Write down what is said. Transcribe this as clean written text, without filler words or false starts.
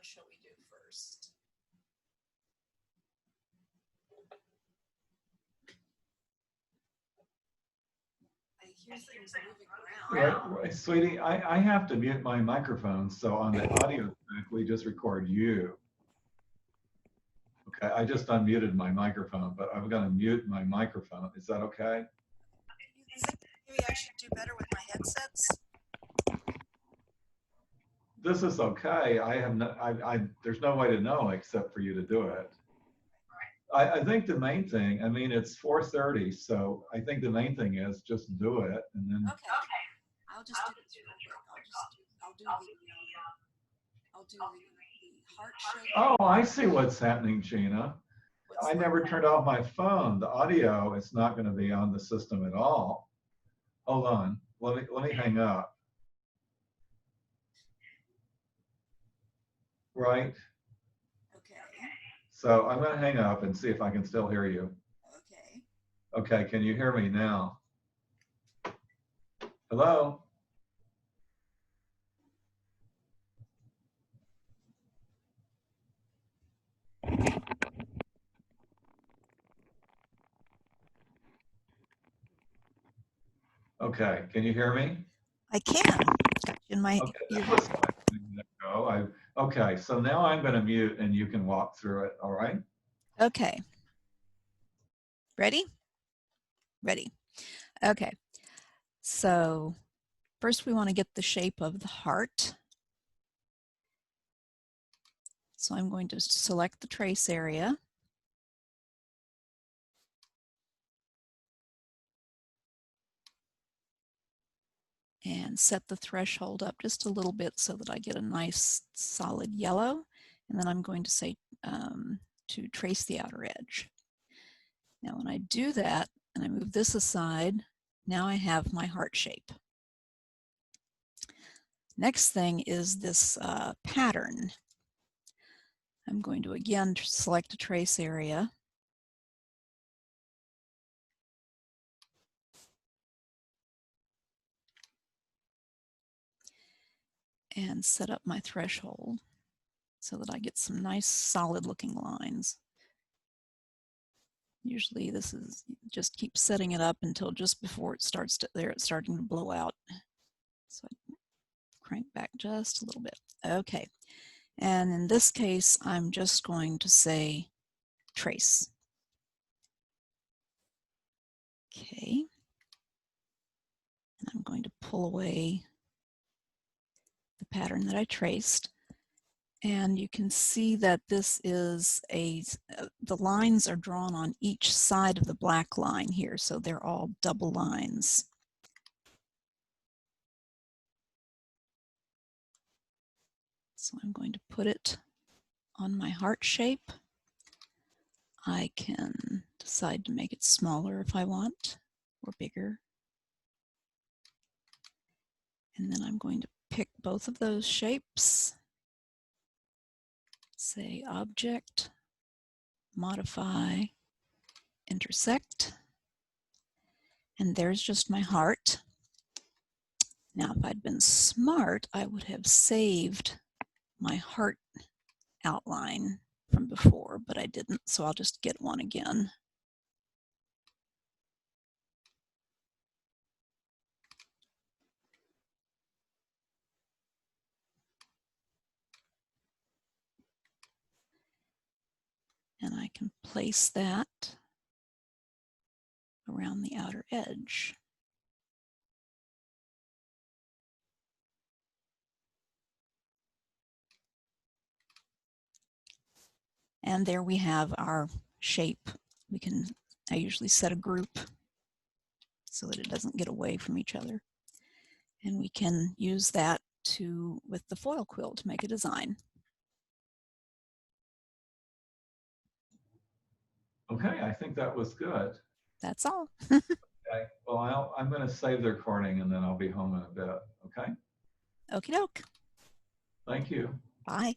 what shall we do first? I hear things moving around. Right, sweetie, I have to mute my microphone, so on the audio track, we just record you. Okay, I just unmuted my microphone, but I'm going to mute my microphone. Is that okay? You think maybe I should do better with my headsets? This is okay. I have no, there's no way to know except for you to do it. I think the main thing, I mean, it's 4:30, so I think the main thing is just do it, and then. Okay. I'll just do it real quick. I'll do the heart shape. Oh, I see what's happening, Gina. I never turned off my phone. The audio is not going to be on the system at all. Hold on. Let me hang up. Right? Okay. So I'm going to hang up and see if I can still hear you. Okay. Okay, can you hear me now? Hello? Okay, can you hear me? I can. Got you in my ear. Okay, so now I'm going to mute and you can walk through it, all right? Okay. Ready? Ready. Okay. So first we want to get the shape of the heart. So I'm going to select the trace area. And set the threshold up just a little bit so that I get a nice solid yellow. And then I'm going to say to trace the outer edge. Now when I do that and I move this aside, now I have my heart shape. Next thing is this pattern. I'm going to again select a trace area. And set up my threshold so that I get some nice solid looking lines. Usually this is, just keep setting it up until just before it starts to, it's starting to blow out. So I crank back just a little bit. Okay, and in this case, I'm just going to say trace. Okay, and I'm going to pull away the pattern that I traced. And you can see that this is the lines are drawn on each side of the black line here, so they're all double lines. So I'm going to put it on my heart shape. I can decide to make it smaller if I want, or bigger. And then I'm going to pick both of those shapes. Say Object, Modify, Intersect. And there's just my heart. Now, if I'd been smart, I would have saved my heart outline from before, but I didn't, so I'll just get one again. And I can place that around the outer edge. And there we have our shape. I usually set a group so that it doesn't get away from each other. And we can use that with the foil quill to make a design. Okay, I think that was good. That's all. Okay, well, I'm going to save the recording and then I'll be home in a bit, okay? Okie doke. Thank you. Bye.